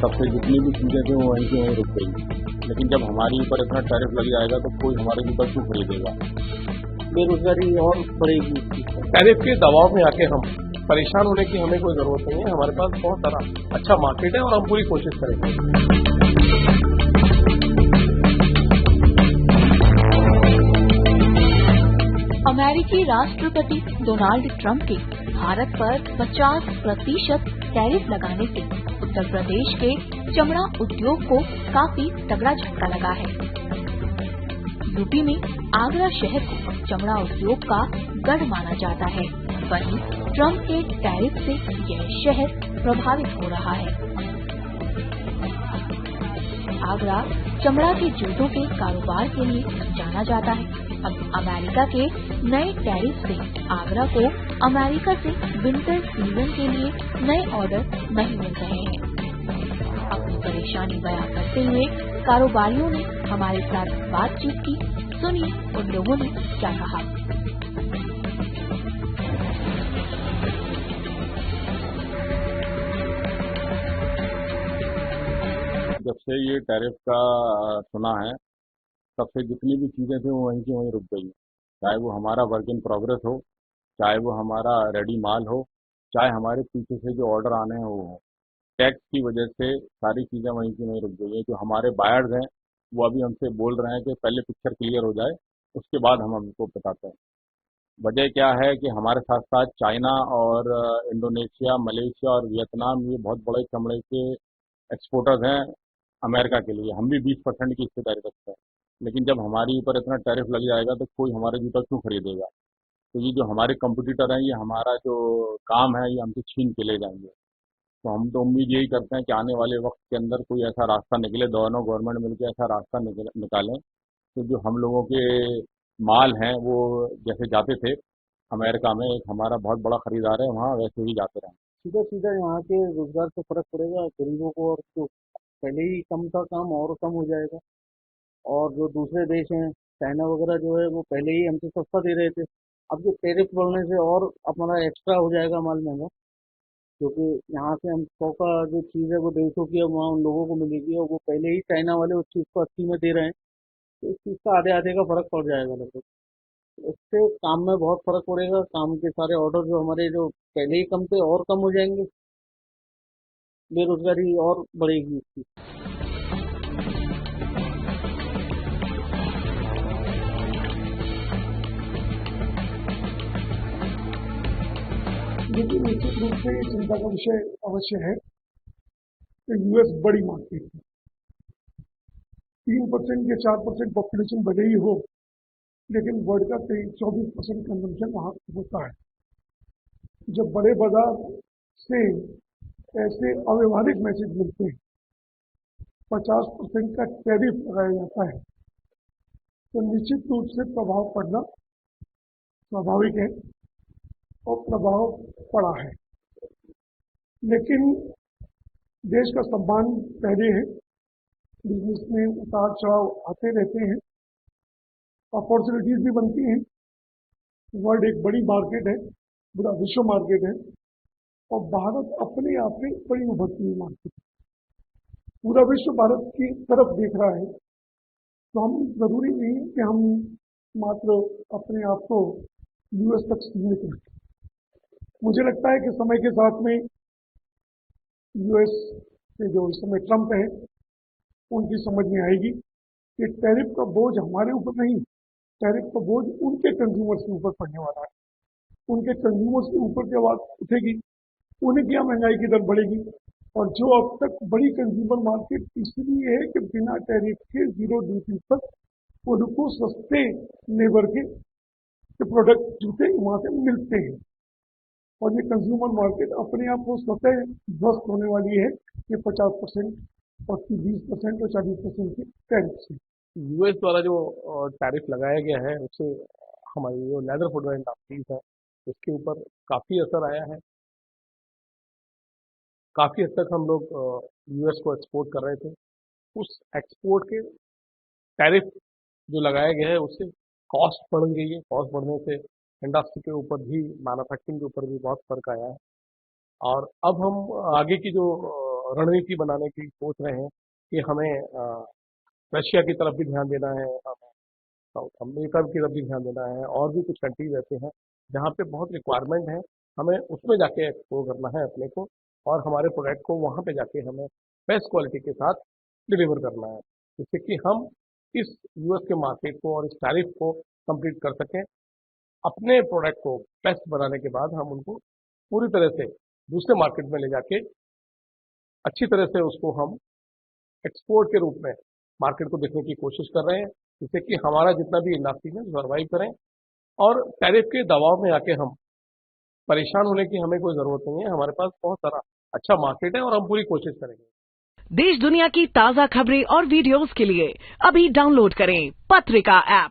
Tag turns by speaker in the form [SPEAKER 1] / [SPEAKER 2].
[SPEAKER 1] तब से जितनी भी चीज़ें थी वो वहीं की वहीं रुक गई। लेकिन जब हमारे ऊपर इतना टैरिफ लग जाएगा तो कोई हमारे ऊपर क्यों खरीदेगा।
[SPEAKER 2] बेरोजगारी और बढ़ेगी इसकी।
[SPEAKER 3] टैरिफ के दबाव में आके हम परेशान होने की हमें कोई जरूरत नहीं है। हमारे पास बहुत सारा अच्छा मार्केट है और हम पूरी कोशिश करेंगे।
[SPEAKER 4] अमेरिकी राष्ट्रपति डोनाल्ड ट्रंप के भारत पर 50% टैरिफ लगाने से उत्तर प्रदेश के चमड़ा उद्योग को काफी तगड़ा झटका लगा है। यूपी में आगरा शहर को चमड़ा उद्योग का गढ़ माना जाता है, वहीं ट्रंप के टैरिफ से यह शहर प्रभावित हो रहा है। आगरा चमड़ा के जूतों के कारोबार के लिए जाना जाता है। अब अमेरिका के नए टैरिफ से आगरा को अमेरिका से विंटर सीजन के लिए नए ऑर्डर नहीं मिल रहे हैं। अपनी परेशानी बयां करते हुए कारोबारियों ने हमारे साथ बातचीत की। सुनिए उन लोगों ने क्या कहा।
[SPEAKER 1] जब से ये टैरिफ का सुना है तब से जितनी भी चीज़ें थी वो वहीं की वहीं रुक गई। चाहे वो हमारा वर्क इन प्रोग्रेस हो, चाहे वो हमारा रेडी माल हो, चाहे हमारे पीछे से जो ऑर्डर आने हैं वो हो। टैक्स की वजह से सारी चीज़ें वहीं की वहीं रुक गई हैं। जो हमारे बायर्स हैं वो अभी हमसे बोल रहे हैं कि पहले पिक्चर क्लियर हो जाए उसके बाद हम हमको बताते हैं। वजह क्या है कि हमारे साथ साथ चाइना और इंडोनेशिया, मलेशिया और वियतनाम ये बहुत बड़े चमड़े के एक्सपोर्टर्स हैं अमेरिका के लिए। हम भी 20% की हिस्सेदारी रखते हैं। लेकिन जब हमारे ऊपर इतना टैरिफ लग जाएगा तो कोई हमारे जूता क्यों खरीदेगा। तो ये जो हमारे कंपटीटर हैं ये हमारा जो काम है ये हमसे छीन के ले जाएंगे। तो हम तो उम्मीद यही करते हैं कि आने वाले वक्त के अंदर कोई ऐसा रास्ता निकले, दोनों गवर्नमेंट मिलकर ऐसा रास्ता निकालें तो जो हम लोगों के माल हैं वो जैसे जाते थे अमेरिका में, एक हमारा बहुत बड़ा खरीदार है वहाँ, वैसे ही जाते रहें।
[SPEAKER 2] सीधा सीधा यहाँ के रोजगार से फर्क पड़ेगा गरीबों को, और जो पहले ही कम था काम और कम हो जाएगा। और जो दूसरे देश हैं, चाइना वगैरह जो है, वो पहले ही हमसे सस्ता दे रहे थे। अब जो टैरिफ बढ़ने से और अपना एक्स्ट्रा हो जाएगा माल महंगा, क्योंकि यहाँ से हम 100 का जो चीज़ है वो 150 की अब वहाँ उन लोगों को मिलेगी, और वो पहले ही चाइना वाले उस चीज़ को 80 में दे रहे हैं। तो इस चीज़ का आधे आधे का फर्क पड़ जाएगा लगभग। तो इससे काम में बहुत फर्क पड़ेगा। काम के सारे ऑर्डर जो हमारे जो पहले ही कम थे और कम हो जाएंगे। बेरोजगारी और बढ़ेगी इसकी।
[SPEAKER 5] लेकिन निश्चित रूप से ये चिंता का विषय अवश्य है कि यूएस बड़ी मार्केट है। 3% या 4% पॉपुलेशन भले ही हो, लेकिन वर्ल्ड का 24% कंजम्पशन वहाँ होता है। जब बड़े बाजार से ऐसे अव्यवहारिक मैसेज मिलते हैं, 50% का टैरिफ लगाया जाता है, तो निश्चित रूप से प्रभाव पड़ना स्वाभाविक है और प्रभाव पड़ा है। लेकिन देश का सम्मान पहले है। बिजनेस में उतार चढ़ाव आते रहते हैं, अपॉर्चुनिटीज भी बनती हैं। वर्ल्ड एक बड़ी मार्केट है, पूरा विश्व मार्केट है, और भारत अपने आप में बड़ी उभरती हुई मार्केट है। पूरा विश्व भारत की तरफ देख रहा है, तो हम जरूरी नहीं है कि हम मात्र अपने आप को यूएस तक सीमित रखें। मुझे लगता है कि समय के साथ में यूएस के जो इस समय ट्रंप है उनकी समझ में आएगी कि टैरिफ का बोझ हमारे ऊपर नहीं, टैरिफ का बोझ उनके कंज्यूमर्स के ऊपर पड़ने वाला है। उनके कंज्यूमर्स के ऊपर जब बात उठेगी, उनकी यहाँ महंगाई की दर बढ़ेगी। और जो अब तक बड़ी कंज्यूमर मार्केट इसलिए है कि बिना टैरिफ के 0 ड्यूटी पर उनको सस्ते लेबर के प्रोडक्ट जूते वहाँ से मिलते हैं। और ये कंज्यूमर मार्केट अपने आप को स्वतः ध्वस्त होने वाली है कि 50% और 20% और 40% की टैरिफ से।
[SPEAKER 3] यूएस द्वारा जो टैरिफ लगाया गया है उससे हमारी जो लेदर फुटवेयर इंडस्ट्रीज है उसके ऊपर काफ़ी असर आया है। काफ़ी हद तक हम लोग यूएस को एक्सपोर्ट कर रहे थे। उस एक्सपोर्ट के टैरिफ जो लगाया गया है उससे कॉस्ट बढ़ गई है। कॉस्ट बढ़ने से इंडस्ट्री के ऊपर भी, मैन्युफैक्चरिंग के ऊपर भी बहुत फर्क आया है। और अब हम आगे की जो रणनीति बनाने की सोच रहे हैं कि हमें रशिया की तरफ भी ध्यान देना है, हमें साउथ अमेरिका की तरफ भी ध्यान देना है, और भी कुछ कंट्रीज ऐसे हैं जहाँ पे बहुत रिक्वायरमेंट है, हमें उसमें जाके एक्सप्लोर करना है अपने को, और हमारे प्रोडक्ट को वहाँ पे जाके हमें बेस्ट क्वालिटी के साथ डिलीवर करना है, जिससे कि हम इस यूएस के मार्केट को और इस टैरिफ को कंप्लीट कर सकें। अपने प्रोडक्ट को बेस्ट बनाने के बाद हम उनको पूरी तरह से दूसरे मार्केट में ले जाके अच्छी तरह से उसको हम एक्सपोर्ट के रूप में मार्केट को देखने की कोशिश कर रहे हैं, जिससे कि हमारा जितना भी इंडस्ट्री है सर्वाइव करें, और टैरिफ के दबाव में आके हम परेशान होने की हमें कोई ज़रूरत नहीं है। हमारे पास बहुत सारा अच्छा मार्केट है और हम पूरी कोशिश करेंगे।
[SPEAKER 6] देश दुनिया की ताज़ा खबरें और वीडियोस के लिए अभी डाउनलोड करें पत्रिका ऐप।